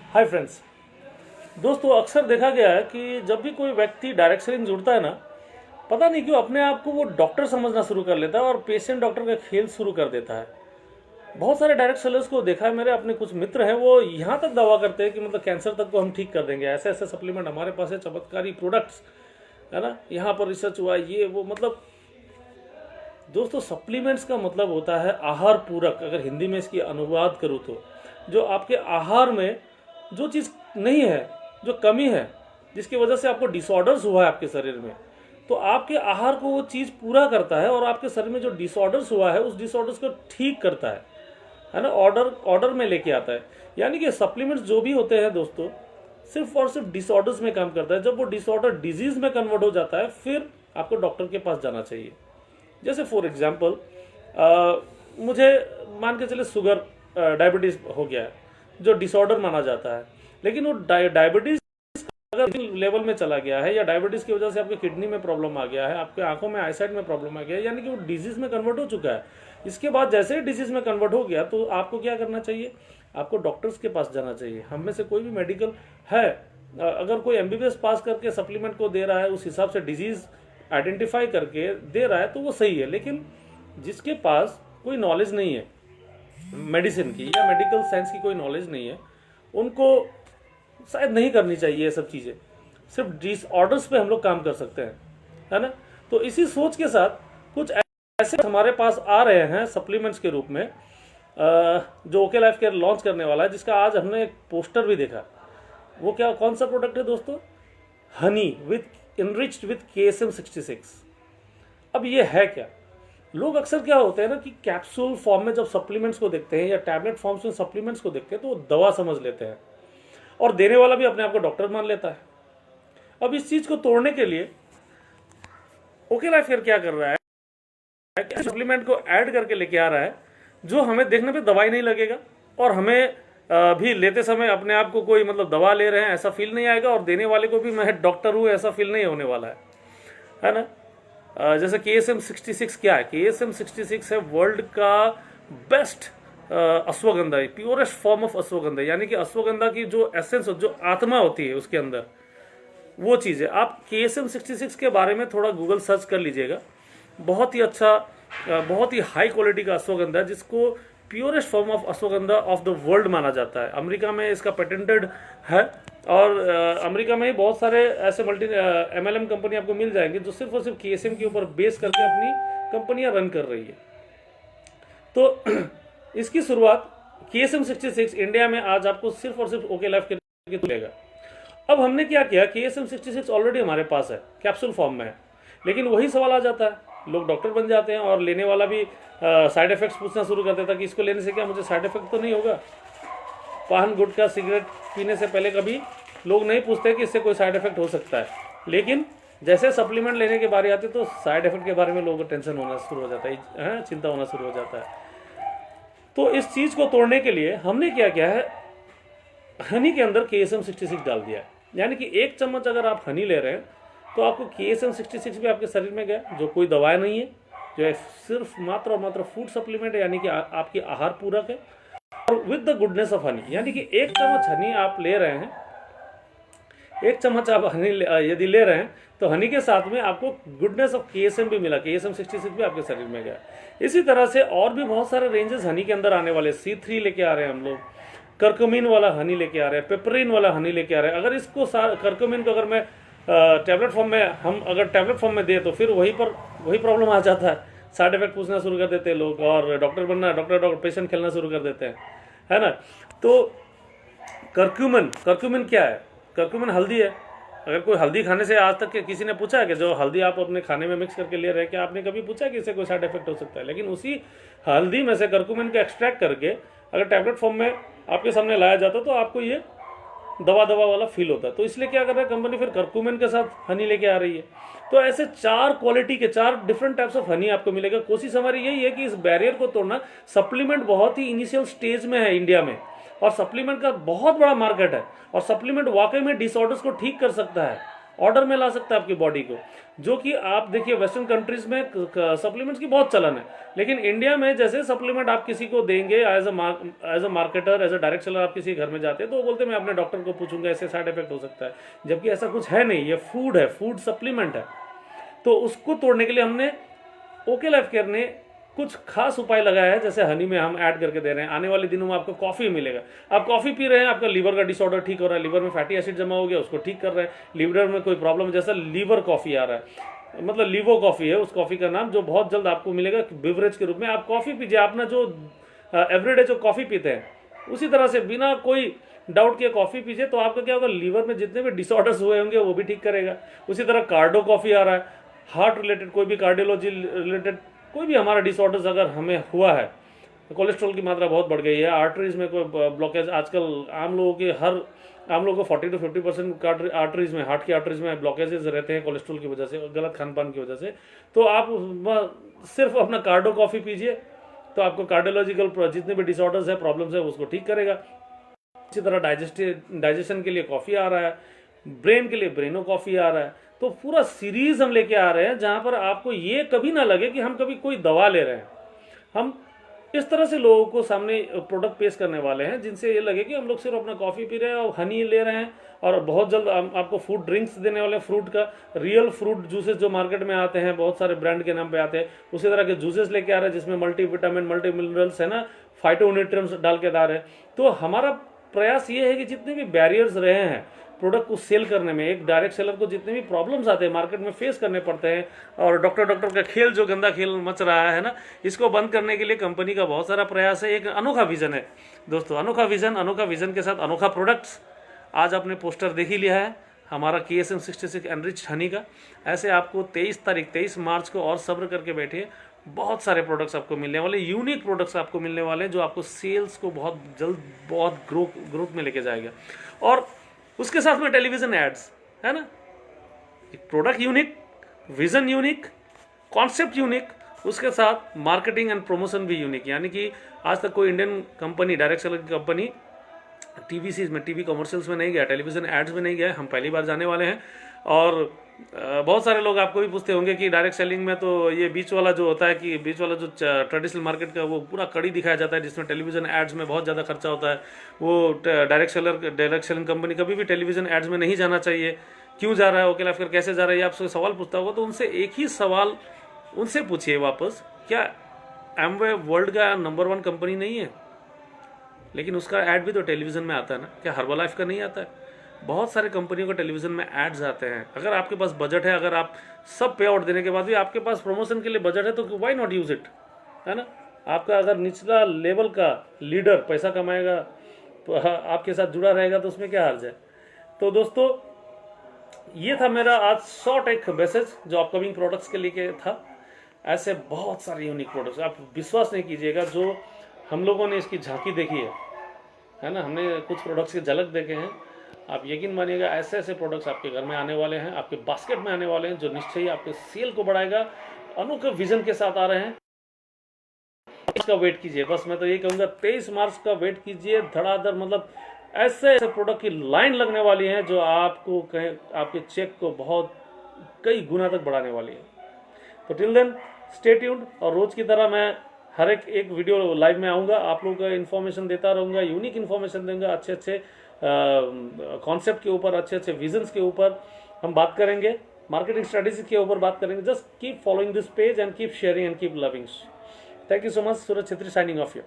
Hi friends. दोस्तों, अक्सर देखा गया है कि जब भी कोई व्यक्ति डायरेक्ट सेलिंग जुड़ता है ना, पता नहीं क्यों अपने आप को वो डॉक्टर समझना शुरू कर लेता है और पेशेंट डॉक्टर का खेल शुरू कर देता है। बहुत सारे डायरेक्ट सेलर्स को देखा है, मेरे अपने कुछ मित्र हैं, वो यहाँ तक दावा करते हैं कि मतलब कैंसर तक को हम ठीक कर देंगे, ऐसे ऐसे सप्लीमेंट हमारे पास है, चमत्कारी प्रोडक्ट्स है ना, यहाँ पर रिसर्च हुआ है, ये वो। मतलब दोस्तों, सप्लीमेंट्स का मतलब होता है आहार पूरक। अगर हिंदी में इसकी अनुवाद करूँ तो जो आपके आहार में जो चीज़ नहीं है, जो कमी है, जिसकी वजह से आपको डिसऑर्डर्स हुआ है आपके शरीर में, तो आपके आहार को वो चीज़ पूरा करता है और आपके शरीर में जो डिसऑर्डर्स हुआ है उस डिसऑर्डर्स को ठीक करता है ना, ऑर्डर में लेके आता है। यानी कि सप्लीमेंट्स जो भी होते हैं दोस्तों, सिर्फ और सिर्फ डिसऑर्डर्स में काम करता है। जब वो डिसऑर्डर डिजीज में कन्वर्ट हो जाता है, फिर आपको डॉक्टर के पास जाना चाहिए। जैसे फॉर एग्जाम्पल, मुझे मान के चले शुगर, डायबिटीज हो गया है, जो डिसऑर्डर माना जाता है, लेकिन वो डायबिटीज अगर लेवल में चला गया है या डायबिटीज की वजह से आपके किडनी में प्रॉब्लम आ गया है, आपके आंखों में आईसाइट में प्रॉब्लम आ गया है, यानी कि वो डिजीज में कन्वर्ट हो चुका है। इसके बाद जैसे ही डिजीज में कन्वर्ट हो गया तो आपको क्या करना चाहिए? आपको डॉक्टर्स के पास जाना चाहिए। हम में से कोई भी मेडिकल है, अगर कोई एमबीबीएस पास करके सप्लीमेंट को दे रहा है, उस हिसाब से डिजीज आइडेंटिफाई करके दे रहा है, तो वो सही है। लेकिन जिसके पास कोई नॉलेज नहीं है मेडिसिन की या मेडिकल साइंस की कोई नॉलेज नहीं है, उनको शायद नहीं करनी चाहिए ये सब चीज़ें। सिर्फ डिसऑर्डर्स पे हम लोग काम कर सकते हैं, है ना। तो इसी सोच के साथ कुछ ऐसे हमारे पास आ रहे हैं सप्लीमेंट्स के रूप में, जो ओके लाइफ केयर लॉन्च करने वाला है, जिसका आज हमने एक पोस्टर भी देखा। वो क्या, कौन सा प्रोडक्ट है दोस्तों? Honey with enriched with KSM 66। अब ये है क्या? लोग अक्सर क्या होते हैं ना कि कैप्सूल फॉर्म में जब सप्लीमेंट्स को देखते हैं या टैबलेट फॉर्म्स में सप्लीमेंट्स को देखते हैं तो वो दवा समझ लेते हैं, और देने वाला भी अपने आप को डॉक्टर मान लेता है। अब इस चीज को तोड़ने के लिए ओके लाइफ केयर क्या कर रहा है, सप्लीमेंट को ऐड करके लेके आ रहा है, जो हमें देखने पे दवाई नहीं लगेगा और हमें भी लेते समय अपने आप को कोई मतलब दवा ले रहे हैं ऐसा फील नहीं आएगा, और देने वाले को भी मैं डॉक्टर हूँ ऐसा फील नहीं होने वाला है ना। जैसे KSM 66 क्या है? KSM 66 है वर्ल्ड का best ashwagandha, purest form of ashwagandha, यानी कि अश्वगंधा की जो एसेंस, जो आत्मा होती है उसके अंदर, वो चीज़ है। आप KSM 66 के बारे में थोड़ा गूगल सर्च कर लीजिएगा। बहुत ही अच्छा, बहुत ही हाई क्वालिटी का अश्वगंधा, जिसको purest form of ashwagandha of the world माना जाता है। अमेरिका में इसका पेटेंटेड है, और अमेरिका में ही बहुत सारे ऐसे MLM कंपनी आपको मिल जाएंगे जो सिर्फ और सिर्फ KSM के ऊपर बेस करके अपनी कंपनियां रन कर रही है। तो इसकी शुरुआत KSM 66 इंडिया में आज आपको सिर्फ और सिर्फ ओके लाइफ के मिलेगा। अब हमने क्या किया, KSM 66 ऑलरेडी हमारे पास है, कैप्सूल फॉर्म में है, लेकिन वही सवाल आ जाता है, लोग डॉक्टर बन जाते हैं और लेने वाला भी साइड इफेक्ट्स पूछना शुरू कर देता है कि इसको लेने से क्या मुझे साइड इफेक्ट तो नहीं होगा। पान, गुटखा, सिगरेट पीने से पहले कभी लोग नहीं पूछते कि इससे कोई साइड इफेक्ट हो सकता है, लेकिन जैसे सप्लीमेंट लेने की बारी आती है तो साइड इफेक्ट के बारे में लोगों को टेंशन होना शुरू हो जाता है, चिंता होना शुरू हो जाता है। तो इस चीज़ को तोड़ने के लिए हमने क्या किया है, हनी के अंदर KSM 66 डाल दिया है। यानी कि 1 चम्मच अगर आप हनी ले रहे हैं तो आपको KSM 66 भी आपके शरीर में गया, जो कोई दवाई नहीं है, जो है सिर्फ मात्र और मात्र फूड सप्लीमेंट है, यानी कि आपकी आहार पूरक है, और with the goodness of honey. यानी कि 1 चम्मच हनी आप ले रहे हैं, 1 चम्मच आप हनी यदि ले रहे हैं तो हनी के साथ में आपको गुडनेस ऑफ KSM भी मिला, KSM 66 भी आपके शरीर में गया। इसी तरह से और भी बहुत सारे रेंजेस हनी के अंदर आने वाले, C3 लेके आ रहे हैं हम लोग, कर्कुमिन वाला हनी लेके आ रहे हैं, पेपरिन वाला हनी लेके आ रहे हैं। अगर इसको कर्कुमिन को अगर मैं टैबलेट फॉर्म में, हम अगर टैबलेट फॉर्म में दे तो फिर वही प्रॉब्लम आ जाता है, साइड इफेक्ट पूछना शुरू कर देते हैं लोग, और डॉक्टर बनना, डॉक्टर पेशेंट खेलना शुरू कर देते हैं, है ना। तो कर्क्यूमिन क्या है? कर्क्यूमिन हल्दी है। अगर कोई हल्दी खाने से आज तक किसी ने पूछा है कि जो हल्दी आप अपने खाने में मिक्स करके ले रहे हैं, क्या आपने कभी पूछा कि इससे कोई साइड इफेक्ट हो सकता है? लेकिन उसी हल्दी में से कर्क्यूमिन को एक्सट्रैक्ट करके अगर टैबलेट फॉर्म में आपके सामने लाया जाता तो आपको ये दवा वाला फील होता है। तो इसलिए क्या कर रहा है कंपनी, फिर कर्क्यूमिन के साथ हनी लेके आ रही है। तो ऐसे 4 क्वालिटी के 4 डिफरेंट टाइप्स ऑफ हनी आपको मिलेगा। कोशिश हमारी यही है कि इस बैरियर को तोड़ना। सप्लीमेंट बहुत ही इनिशियल स्टेज में है इंडिया में, और सप्लीमेंट का बहुत बड़ा मार्केट है, और सप्लीमेंट वाकई में डिसऑर्डर्स को ठीक कर सकता है, ऑर्डर में ला सकता है आपकी बॉडी को। जो कि आप देखिए वेस्टर्न कंट्रीज में सप्लीमेंट्स की बहुत चलन है, लेकिन इंडिया में जैसे सप्लीमेंट आप किसी को देंगे as a marketer, as a direct seller, आप किसी घर में जाते हैं तो वो बोलते हैं मैं अपने डॉक्टर को पूछूंगा, ऐसे साइड इफेक्ट हो सकता है, जबकि ऐसा कुछ है नहीं, ये फूड है, फूड सप्लीमेंट है। तो उसको तोड़ने के लिए हमने ओके लाइफ केयर ने कुछ खास उपाय लगाया है, जैसे हनी में हम ऐड करके दे रहे हैं। आने वाले दिनों में आपको कॉफी मिलेगा, आप कॉफी पी रहे हैं, आपका लीवर का डिसऑर्डर ठीक हो रहा है, लीवर में फैटी एसिड जमा हो गया उसको ठीक कर रहे हैं, लीवर में कोई प्रॉब्लम जैसा लीवर कॉफी आ रहा है, मतलब लीवो कॉफी है उस कॉफी का नाम, जो बहुत जल्द आपको मिलेगा बिवरेज के रूप में। आप कॉफी पीजिए, अपना जो एवरीडे जो कॉफी पीते हैं उसी तरह से बिना कोई डाउट किए कॉफी पीजिए, तो आपका क्या होगा, लीवर में जितने भी डिसऑर्डर्स हुए होंगे वो भी ठीक करेगा। उसी तरह कार्डो कॉफी आ रहा है, हार्ट रिलेटेड कोई भी कार्डियोलॉजी रिलेटेड कोई भी हमारा डिसऑर्डर्स अगर हमें हुआ है, कोलेस्ट्रॉल की मात्रा बहुत बढ़ गई है, आर्टरीज में कोई ब्लॉकेज, आजकल आम लोगों को 40 to 50% आर्टरीज में, हार्ट की आर्टरीज में ब्लॉकेजेस रहते हैं कोलेस्ट्रॉल की वजह से, गलत खान पान की वजह से। तो आप सिर्फ अपना कार्डो कॉफी पीजिए, तो आपको कार्डियोलॉजिकल जितने भी डिसऑर्डर्स है, प्रॉब्लम्स है, उसको ठीक करेगा। इसी तरह डाइजेशन के लिए कॉफी आ रहा है, ब्रेन के लिए ब्रेनो कॉफी आ रहा है। तो पूरा सीरीज हम लेके आ रहे हैं जहां पर आपको ये कभी ना लगे कि हम कभी कोई दवा ले रहे हैं। हम इस तरह से लोगों को सामने प्रोडक्ट पेश करने वाले हैं जिनसे ये लगे कि हम लोग सिर्फ अपना कॉफी पी रहे हैं और हनी ले रहे हैं, और बहुत जल्द आपको फ्रूट ड्रिंक्स देने वाले हैं, फ्रूट का रियल फ्रूट जूसेस जो मार्केट में आते हैं, बहुत सारे ब्रांड के नाम पे आते हैं, उसी तरह के जूसेस लेके आ रहे हैं जिसमें मल्टी विटामिन, मल्टी मिनरल्स है ना, फाइटोन्यूट्रिएंट्स डाल के ला रहे हैं। तो हमारा प्रयास ये है कि जितने भी बैरियर्स रहे हैं प्रोडक्ट को सेल करने में, एक डायरेक्ट सेलर को जितने भी प्रॉब्लम्स आते हैं मार्केट में फेस करने पड़ते हैं, और डॉक्टर का खेल जो गंदा खेल मच रहा है ना, इसको बंद करने के लिए कंपनी का बहुत सारा प्रयास है। एक अनोखा विजन है दोस्तों, अनोखा विजन के साथ अनोखा प्रोडक्ट्स। आज आपने पोस्टर देख ही लिया है हमारा KSM 66 एनरिच हनी का। ऐसे आपको 23 मार्च को और सब्र करके बैठिए, बहुत सारे प्रोडक्ट्स आपको मिलने वाले, यूनिक प्रोडक्ट्स आपको मिलने वाले हैं जो आपको सेल्स को बहुत जल्द बहुत ग्रोथ में लेके जाएगा। और उसके साथ में टेलीविजन एड्स है ना, product unique, vision unique, concept unique, उसके साथ मार्केटिंग एंड प्रमोशन भी यूनिक। यानी कि आज तक कोई इंडियन कंपनी, डायरेक्ट सेलर की कंपनी टीवी कमर्शियल्स में नहीं गया, टेलीविजन एड्स में नहीं गया, हम पहली बार जाने वाले हैं। और बहुत सारे लोग आपको भी पूछते होंगे कि डायरेक्ट सेलिंग में तो ये बीच वाला जो होता है, कि बीच वाला जो ट्रेडिशनल मार्केट का वो पूरा कड़ी दिखाया जाता है जिसमें टेलीविजन एड्स में बहुत ज़्यादा खर्चा होता है, वो डायरेक्ट सेलिंग कंपनी कभी भी टेलीविजन एड्स में नहीं जाना चाहिए। क्यों जा रहा है, ओके लाइफ केयर कैसे जा रहा है, ये आपसे सवाल पूछता होगा, तो उनसे एक ही सवाल उनसे पूछिए वापस, क्या एमवे वर्ल्ड का नंबर 1 कंपनी नहीं है? लेकिन उसका ऐड भी तो टेलीविजन में आता है ना, क्या हर्बलाइफ का नहीं आता है? बहुत सारे कंपनियों का टेलीविजन में एड्स आते हैं। अगर आपके पास बजट है, अगर आप सब पे आउट देने के बाद भी आपके पास प्रमोशन के लिए बजट है, तो व्हाई नॉट यूज इट, है ना। आपका अगर निचला लेवल का लीडर पैसा कमाएगा, आपके साथ जुड़ा रहेगा, तो उसमें क्या हर्ज है। तो दोस्तों ये था मेरा आज शॉर्ट एक मैसेज जो अपकमिंग प्रोडक्ट्स के लिए था। ऐसे बहुत सारे यूनिक प्रोडक्ट्स, आप विश्वास नहीं कीजिएगा, जो हम लोगों ने इसकी झांकी देखी है ना, हमने कुछ प्रोडक्ट्स की झलक देखे हैं, आप यकीन मानिएगा ऐसे ऐसे प्रोडक्ट्स आपके घर में आने वाले हैं, आपके बास्केट में आने वाले हैं, जो निश्चय ही आपके सेल को बढ़ाएगा। अनोखे विजन के साथ आ रहे हैं, इसका वेट कीजिए। बस मैं तो ये कहूँगा 23 मार्च का वेट कीजिए, धड़ाधड़, मतलब ऐसे ऐसे प्रोडक्ट की लाइन लगने वाली है जो आपको कहीं आपके चेक को बहुत कई गुना तक बढ़ाने वाली है। तो टिल देन स्टे ट्यून्ड, और रोज की तरह मैं हर एक वीडियो लाइव में आऊँगा, आप लोगों का इन्फॉर्मेशन देता रहूँगा, यूनिक इन्फॉर्मेशन दूंगा, अच्छे अच्छे कॉन्सेप्ट के ऊपर, अच्छे अच्छे विजन्स के ऊपर हम बात करेंगे, मार्केटिंग स्ट्रेटेजी के ऊपर बात करेंगे। Just keep following this page and keep sharing and keep loving. Thank you so much. Suraj Chhetri signing off you.